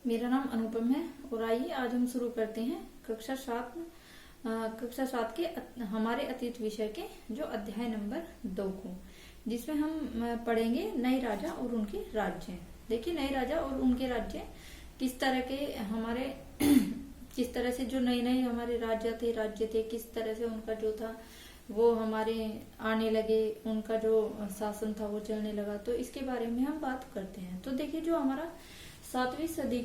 मेरा नाम अनुपम है और आइए आज हम शुरू करते हैं कक्षा सात के हमारे अतीत विषय के जो अध्याय नंबर 2 को, जिसमें हम पढ़ेंगे नए राजा और उनके राज्य। देखिए, नए राजा और उनके राज्य किस तरह के हमारे किस तरह से जो नए नए हमारे राज्य थे किस तरह से उनका जो था वो हमारे आने लगे, उनका जो शासन था वो चलने लगा। तो इसके बारे में हम बात करते हैं। तो देखिए, जो हमारा 7वीं सदी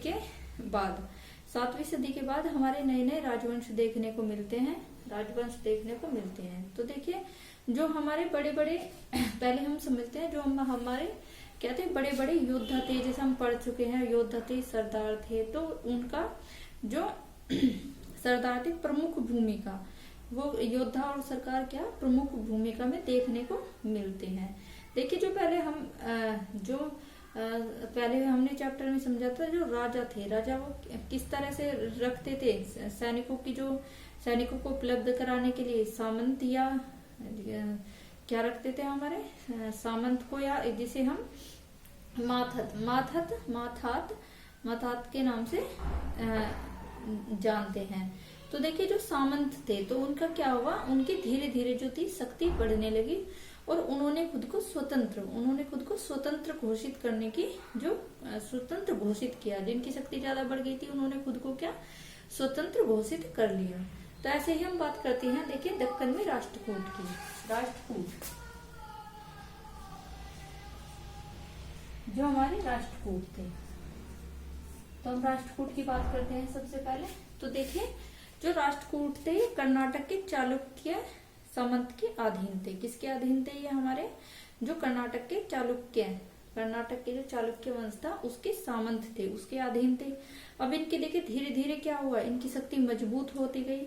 के बाद हमारे नए नए राजवंश देखने को मिलते हैं। तो देखिए, जो हमारे बड़े बड़े पहले हम समझते हैं, जो हमारे क्या थे, बड़े बड़े योद्धा थे, जैसे हम पढ़ चुके हैं, योद्धा थे, सरदार थे। तो उनका जो सरदार थे प्रमुख भूमिका, वो योद्धा और सरकार क्या प्रमुख भूमिका में देखने को मिलते हैं। देखिए, जो पहले हमने चैप्टर में समझा था, जो राजा थे, राजा वो किस तरह से रखते थे सैनिकों को उपलब्ध कराने के लिए सामंत या क्या रखते थे, हमारे सामंत को, या जिसे हम माथात के नाम से जानते हैं। तो देखिए, जो सामंत थे तो उनका क्या हुआ, उनकी धीरे धीरे जो थी शक्ति बढ़ने लगी और उन्होंने खुद को स्वतंत्र घोषित करने की स्वतंत्र घोषित किया। जिनकी शक्ति ज्यादा बढ़ गई थी उन्होंने खुद को क्या स्वतंत्र घोषित कर लिया। तो ऐसे ही हम बात करते हैं, देखिए, दक्कन में राष्ट्रकूट की। जो हमारे राष्ट्रकूट थे, तो हम राष्ट्रकूट की बात करते हैं सबसे पहले। तो देखिए, जो राष्ट्रकूट थे ये कर्नाटक के चालुक्य सामंत के अधीन थे। किसके अधीन थे ये, हमारे जो कर्नाटक के जो चालुक्य वंश था उसके सामंत थे, उसके अधीन थे। अब इनके देखिए धीरे धीरे क्या हुआ, इनकी शक्ति मजबूत होती गई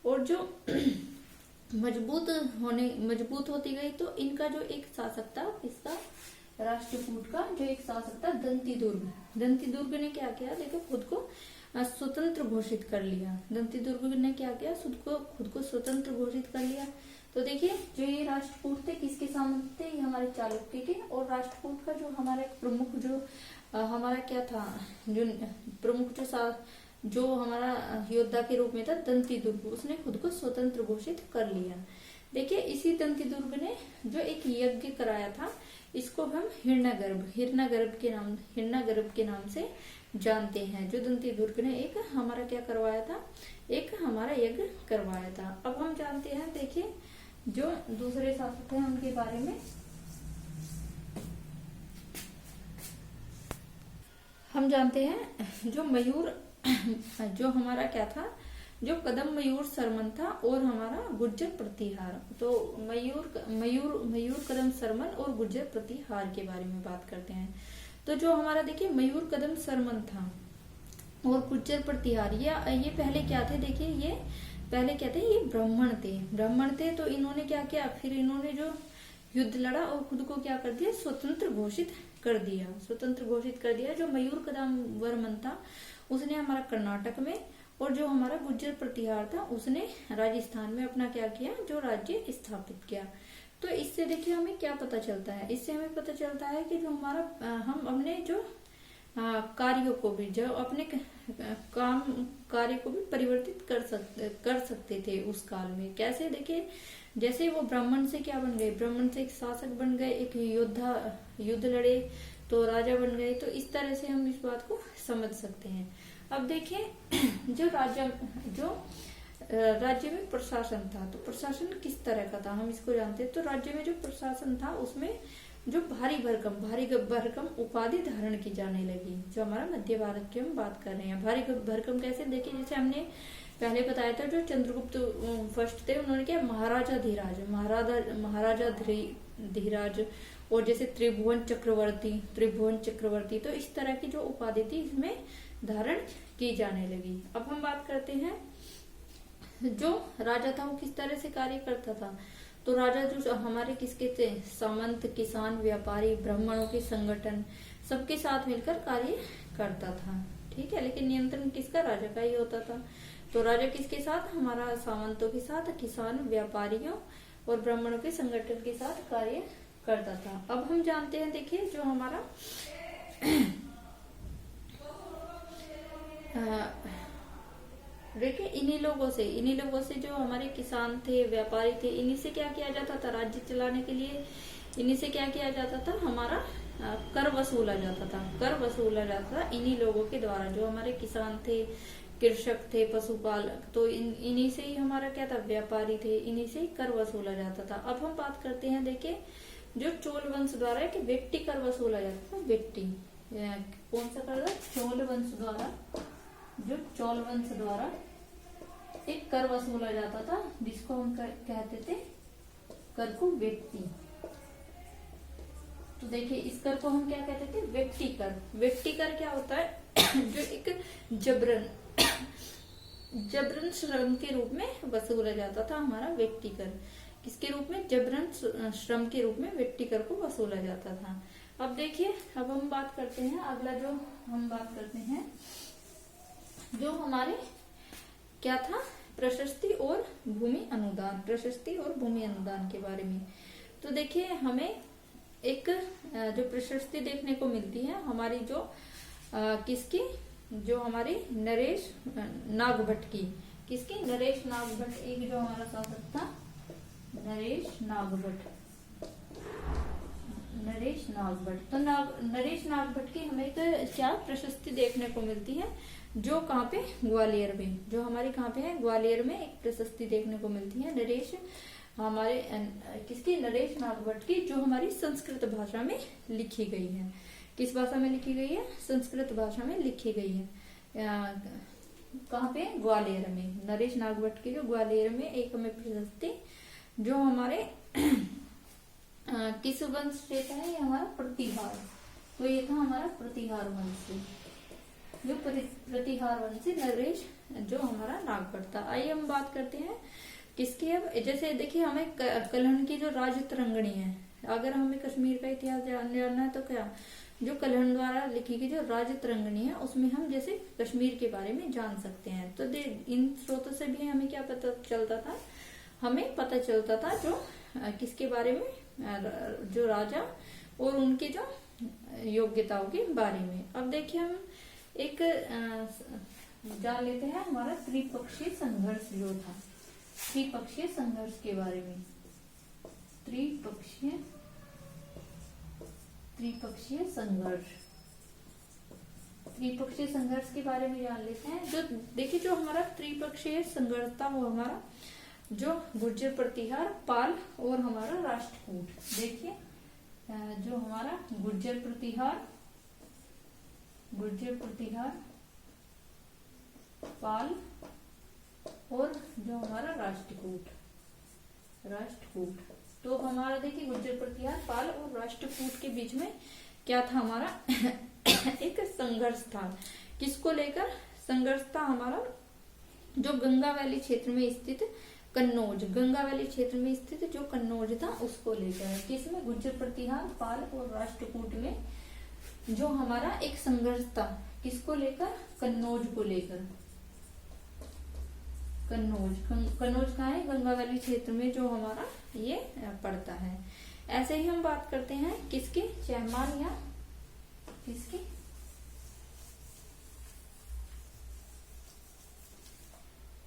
और जो मजबूत होती गई तो इनका जो एक शासक था, इसका राष्ट्रकूट का जो एक शासक था दंती दुर्ग ने क्या किया, देखो खुद को स्वतंत्र घोषित कर लिया। दंती दुर्ग ने क्या किया, खुद को स्वतंत्र घोषित कर लिया। तो देखिए, जो ये राष्ट्रकूट थे किसके सामंत थे, ये हमारे चालुक्य के। और राष्ट्रकूट का जो हमारा प्रमुख जो हमारा क्या था, जो प्रमुख जो हमारा योद्धा के रूप में था दंती दुर्ग, उसने खुद को स्वतंत्र घोषित कर लिया। देखिए, इसी दंती दुर्ग ने जो एक यज्ञ कराया था, इसको हम हिरण्यगर्भ के नाम से जानते हैं। जो दंती दुर्ग ने एक हमारा क्या करवाया था, एक हमारा यज्ञ करवाया था। अब हम जानते हैं, देखिए, जो दूसरे शासक हैं उनके बारे में हम जानते हैं। जो हमारा क्या था, जो कदम मयूर सरमन था और हमारा गुर्जर प्रतिहार। तो मयूर कदम सरमन और गुर्जर प्रतिहार के बारे में बात करते हैं। तो जो हमारा देखिए मयूर कदम सरमन था और गुर्जर प्रतिहार, ये पहले क्या थे, देखिए ये पहले क्या थे, ये ब्राह्मण थे। तो इन्होंने क्या किया, फिर इन्होंने जो युद्ध लड़ा और खुद को क्या कर दिया, स्वतंत्र घोषित कर दिया। जो मयूर कदम वर्मन था उसने हमारा कर्नाटक में, और जो हमारा गुर्जर प्रतिहार था उसने राजस्थान में अपना क्या किया, जो राज्य स्थापित किया। तो इससे देखिए हमें क्या पता चलता है, इससे हमें पता चलता है कि जो हमारा हम अपने जो कार्यों को भी, जो अपने कार्य को भी परिवर्तित कर सकते थे उस काल में। कैसे, देखिए, जैसे वो ब्राह्मण से क्या बन गए, ब्राह्मण से एक शासक बन गए, एक युद्ध लड़े तो राजा बन गए। तो इस तरह से हम इस बात को समझ सकते हैं। अब देखिए, जो राज्य में प्रशासन था, तो प्रशासन किस तरह का था हम इसको जानते हैं। तो राज्य में जो प्रशासन था उसमें जो भारी भरकम उपाधि धारण की जाने लगी। जो हमारा मध्य भारत की हम बात कर रहे हैं, भारी भरकम कैसे, देखिए, जैसे हमने पहले बताया था, जो चंद्रगुप्त फर्स्ट थे उन्होंने क्या महाराजा धीराज और जैसे त्रिभुवन चक्रवर्ती, तो इस तरह की जो उपाधि थी इसमें धारण की जाने लगी। अब हम बात करते हैं, जो राजा था वो किस तरह से कार्य करता था। तो राजा जो हमारे किसके थे, सामंत, किसान, व्यापारी, ब्राह्मणों के संगठन, सबके साथ मिलकर कार्य करता था। ठीक है, लेकिन नियंत्रण किसका, राजा का ही होता था। तो राजा किसके साथ, हमारा सामंतों के साथ, किसान, व्यापारियों और ब्राह्मणों के संगठन के साथ कार्य करता था। अब हम जानते हैं, देखिए, जो हमारा देखिए इन्हीं लोगों से जो हमारे किसान थे, व्यापारी थे, इन्हीं से क्या किया जाता था राज्य चलाने के लिए, इन्हीं से क्या किया जाता था, हमारा कर वसूला जाता था। कर वसूला जाता था इन्हीं लोगों के द्वारा, जो हमारे किसान थे, कृषक थे, पशुपालक, तो इन्हीं से ही हमारा क्या था, व्यापारी थे, इन्हीं से ही कर वसूला जाता था। अब हम बात करते हैं, देखिए जो चोल वंश द्वारा एक व्यक्ति कर वसूला जाता था, व्यक्ति कौन सा कर, चोल वंश द्वारा, जो चोल वंश द्वारा एक कर वसूला जाता था, जिसको हम कहते थे कर को व्यक्ति। तो देखिए इस कर को हम क्या कहते थे, व्यक्ति कर। व्यक्ति कर क्या होता है जो एक जबरन श्रम के रूप में वसूला जाता था हमारा व्यक्ति कर। किसके रूप में, जबरन श्रम के रूप में व्यक्ति कर को वसूला जाता था। अब देखिए, अब हम बात करते हैं, अगला जो हम बात करते हैं, जो हमारे क्या था, प्रशस्ति और भूमि अनुदान, प्रशस्ति और भूमि अनुदान के बारे में। तो देखिए हमें एक जो प्रशस्ति देखने को मिलती है हमारी, जो किसकी, जो हमारी नरेश नागभट्ट की, किसकी, नरेश नागभट्ट, एक जो हमारा शासक था नरेश नागभट्ट। नरेश नागभट्ट, तो नरेश नागभट्ट की हमें एक क्या प्रशस्ति देखने को मिलती है, जो कहाँ पे, ग्वालियर में, जो हमारी कहाँ पे है, ग्वालियर में एक प्रशस्ति देखने को मिलती है नरेश, हमारे किसकी, नरेश नागभट्ट की, जो हमारी संस्कृत भाषा में लिखी गई है। किस भाषा में लिखी गई है, संस्कृत भाषा में लिखी गई है। कहाँ पे, ग्वालियर में। नरेश नागभट्ट की जो ग्वालियर में एक हमें प्रशस्ति, जो हमारे किस वंश से था, ये हमारा प्रतिहार, तो ये था हमारा प्रतिहार वंश से, जो प्रतिहार वंश से नरेश जो हमारा नागभट्ट था। आइए हम बात करते हैं किसकी, अब जैसे देखिए हमें कलहन की जो राज तरंगणी है, अगर हमें कश्मीर का इतिहास जानना है तो क्या, जो कलहन द्वारा लिखी गई जो राज तरंगणी है, उसमें हम जैसे कश्मीर के बारे में जान सकते हैं। तो इन स्रोतों से भी हमें क्या पता चलता था, हमें पता चलता था जो किसके बारे में, जो राजा और उनके जो योग्यताओं के बारे में। अब देखिए हम एक जान लेते हैं हमारा त्रिपक्षीय संघर्ष जो था, त्रिपक्षीय संघर्ष के बारे में, त्रिपक्षीय संघर्ष, त्रिपक्षीय संघर्ष के बारे में जान लेते हैं। जो देखिए जो हमारा त्रिपक्षीय संघर्ष था, वो हमारा जो गुर्जर प्रतिहार, पाल और हमारा राष्ट्रकूट। देखिए जो हमारा गुर्जर प्रतिहार, पाल और जो हमारा राष्ट्रकूट, तो हमारा देखिए गुर्जर प्रतिहार, पाल और राष्ट्रकूट के बीच में क्या था हमारा एक संघर्ष था। किसको लेकर संघर्ष था हमारा, जो गंगा वैली क्षेत्र में स्थित कन्नौज, गंगा वैली क्षेत्र में स्थित जो कन्नौज था उसको लेकर। किसमें, गुर्जर प्रतिहार, पाल और राष्ट्रकूट में जो हमारा एक संघर्ष था, किसको लेकर, कन्नौज को लेकर। कन्नौज कहाँ है, गंगा वैली क्षेत्र में जो हमारा ये पड़ता है। ऐसे ही हम बात करते हैं किसकी, चहमान या किसकी,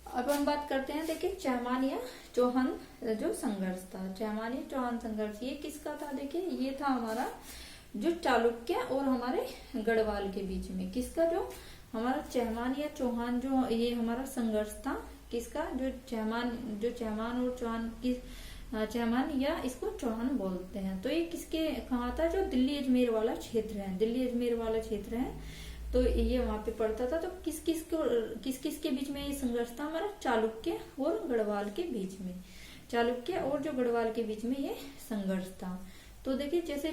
अब हम बात करते हैं देखिए चहमान या चौहान जो संघर्ष था, चहमान या चौहान संघर्ष, ये किसका था, देखिए ये था हमारा जो चालुक्य और हमारे गढ़वाल के बीच में। किसका, जो हमारा चहमान या चौहान जो ये हमारा संघर्ष था, किसका, जो चहमान और चौहान की, चहमान या इसको चौहान बोलते हैं। तो ये किसके कहाँ था, जो दिल्ली अजमेर वाला क्षेत्र है, दिल्ली अजमेर वाला क्षेत्र है, तो ये वहां पे पड़ता था। तो किस किस के बीच में ये संघर्ष था, हमारा चालुक्य और गढ़वाल के बीच में, चालुक्य और जो गढ़वाल के बीच में ये संघर्ष था। तो देखिए जैसे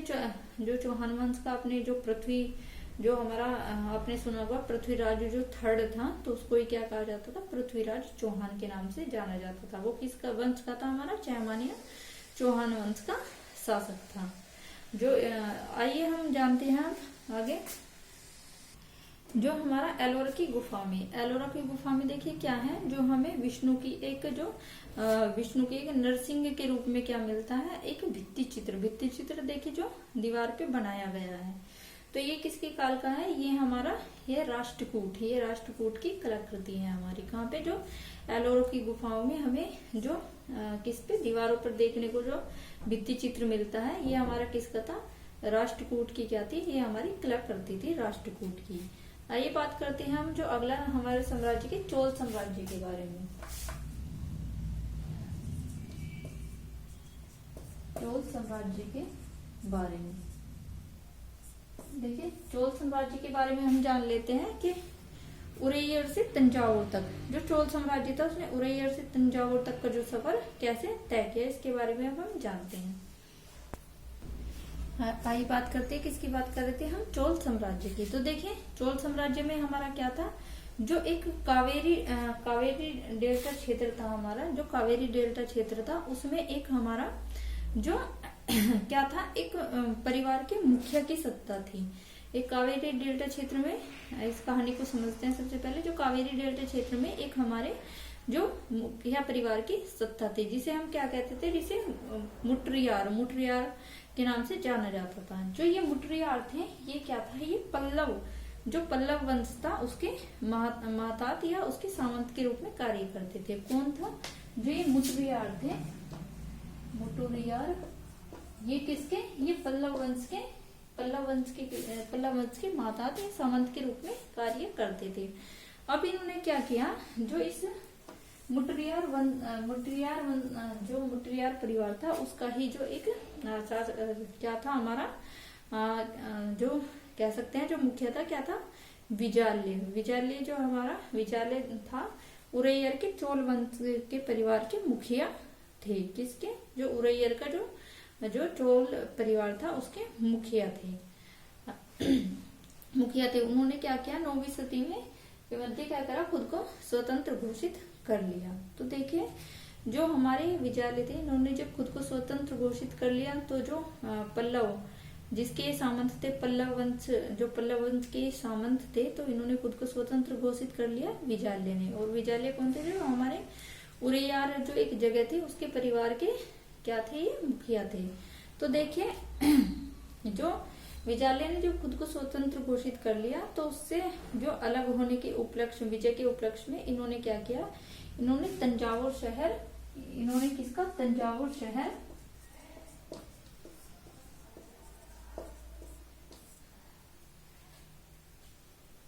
जो चौहान वंश का अपने जो पृथ्वी, जो हमारा आपने सुना होगा पृथ्वीराज जो थर्ड था, तो उसको ही क्या कहा जाता था, पृथ्वीराज चौहान के नाम से जाना जाता था। वो किसका वंश का था, हमारा चहमान या चौहान वंश का शासक था। जो आइए हम जानते हैं आगे, जो हमारा एलोरा की गुफा में देखिए क्या है, जो हमें विष्णु की एक नरसिंह के रूप में क्या मिलता है, एक भित्ति चित्र देखिए जो दीवार पे बनाया गया है। तो ये किसके काल का है, ये हमारा ये राष्ट्रकूट, ये राष्ट्रकूट की कलाकृति है हमारी। कहाँ पे, जो एलोरा की गुफाओं में हमें जो किस पे दीवारों पर देखने को जो भित्ति चित्र मिलता है, ये हमारा किसका था, राष्ट्रकूट की क्या थी, ये हमारी कलाकृति थी राष्ट्रकूट की। आइए बात करते हैं हम जो अगला हमारे साम्राज्य के चोल साम्राज्य के बारे में। चोल साम्राज्य के बारे में देखिए, चोल साम्राज्य के बारे में हम जान लेते हैं कि उरैयर से तंजावुर तक जो चोल साम्राज्य था, उसने उरैयर से तंजावुर तक का जो सफर कैसे तय किया, इसके बारे में अब हम जानते हैं। आइए बात करते हैं, किसकी बात कर रहे थे हम, चोल साम्राज्य की। तो देखिए, चोल साम्राज्य में हमारा क्या था, जो एक कावेरी डेल्टा क्षेत्र था हमारा, जो कावेरी डेल्टा क्षेत्र था, उसमें एक हमारा जो क्या था, एक परिवार के मुखिया की सत्ता थी। एक कावेरी डेल्टा क्षेत्र में, इस कहानी को समझते हैं सबसे पहले। जो कावेरी डेल्टा क्षेत्र में एक हमारे जो मुखिया परिवार की सत्ता थी, जिसे हम क्या कहते थे, जिसे मुट्रियार के नाम से जाना जाता था। जो ये मुट्रियार थे, ये क्या था, ये जो पल्लव वंश था उसके महतात या उसके सामंत के रूप में कार्य करते थे। कौन था, जो ये मुट्रियार थे, मुट्रियार, ये किसके, ये पल्लव वंश के महतात या सामंत के रूप में कार्य करते थे। अब इन्होंने क्या किया, जो इस मुट्रियार परिवार था, उसका ही जो एक क्या था हमारा, जो कह सकते हैं जो मुखिया था, क्या था, विजाल्य जो हमारा विजाल्य था, उरैयर के चोल वंश के परिवार के मुखिया थे। किसके, जो उरैयर का जो चोल परिवार था उसके मुखिया थे। उन्होंने क्या किया, 9वीं सदी में मध्य क्या करा, खुद को स्वतंत्र घोषित कर लिया। तो देखिए, जो हमारे विजाल्य थे, इन्होंने जब खुद को स्वतंत्र घोषित कर लिया, तो जो पल्लव जिसके सामंत थे, पल्लव वंश के सामंत थे, तो इन्होंने खुद को स्वतंत्र घोषित कर लिया विजाल्य ने। और विजाल्य कौन थे, जो हमारे उरैयार जो एक जगह थी उसके परिवार के क्या थे, ये मुखिया थे। तो देखिए, जो विजाल्य ने जो खुद को स्वतंत्र घोषित कर लिया, तो उससे जो अलग होने के उपलक्ष्य, विजय के उपलक्ष्य में इन्होंने क्या किया, इन्होंने तंजावुर शहर, इन्होंने किसका, तंजावुर शहर,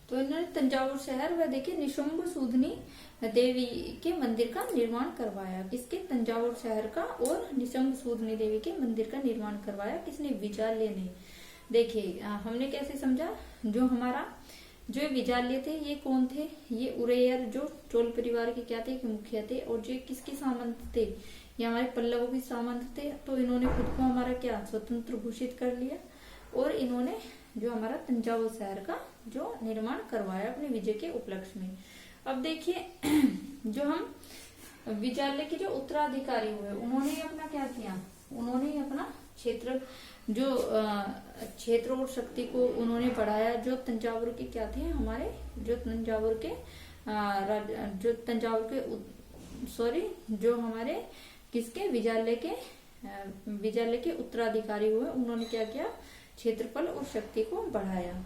तो इन्होंने तंजावुर शहर व देखिए निशुंभ सूदनी देवी के मंदिर का निर्माण करवाया। किसके, तंजावुर शहर का और निशुंभ सूदनी देवी के मंदिर का निर्माण करवाया। किसने, विजाल्य ने। देखिए, हमने कैसे समझा, जो हमारा जो विजाल्य थे, ये कौन थे, ये उरैयर जो चोल परिवार के क्या थे, मुखिया थे। और जो किसके सामंत थे, ये हमारे पल्लवों के सामंत थे। तो इन्होंने खुद को हमारा क्या, स्वतंत्र घोषित कर लिया, और इन्होंने जो हमारा तंजावुर शहर का जो निर्माण करवाया अपने विजय के उपलक्ष्य में। अब देखिए, जो हम विजाल्य के जो उत्तराधिकारी हुए, उन्होंने अपना क्या किया, उन्होंने अपना क्षेत्र और शक्ति को उन्होंने बढ़ाया। जो तंजावुर के क्या थे हमारे, जो हमारे किसके, विजाल्य के उत्तराधिकारी हुए, उन्होंने क्या किया, क्षेत्रफल और शक्ति को बढ़ाया।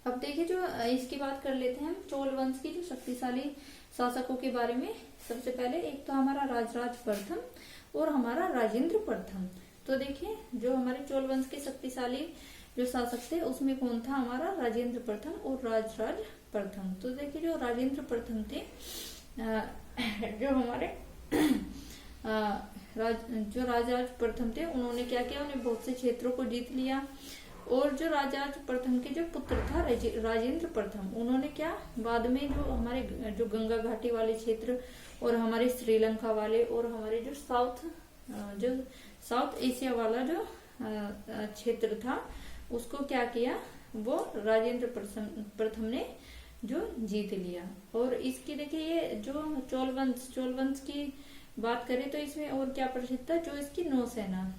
अब देखिए, जो इसकी बात कर लेते हैं हम, चोल वंश की जो शक्तिशाली शासकों के बारे में। सबसे पहले एक तो हमारा राजराज प्रथम और हमारा राजेंद्र प्रथम। तो देखिए, जो हमारे चोल वंश के शक्तिशाली जो शासक थे, उसमें कौन था, हमारा राजेंद्र प्रथम और राजराज प्रथम। तो देखिए, जो राजेंद्र प्रथम थे, जो हमारे जो राजराज प्रथम थे, उन्होंने क्या किया, उन्हें बहुत से क्षेत्रों को जीत लिया। और जो राजराज प्रथम के जो पुत्र था राजेंद्र प्रथम, उन्होंने क्या, बाद में जो हमारे जो गंगा घाटी वाले क्षेत्र और हमारे श्रीलंका वाले और हमारे जो साउथ एशिया वाला जो क्षेत्र था, उसको क्या किया, वो राजेंद्र प्रथम ने जो जीत लिया। और इसकी देखिए, ये जो चोल वंश की बात करें तो इसमें और क्या प्रसिद्ध था, जो इसकी नौसेना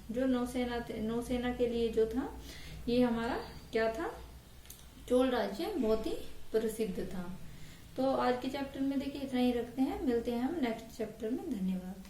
के लिए जो था, ये हमारा क्या था, चोल राज्य बहुत ही प्रसिद्ध था। तो आज के चैप्टर में देखिए इतना ही रखते हैं, मिलते हैं हम नेक्स्ट चैप्टर में। धन्यवाद।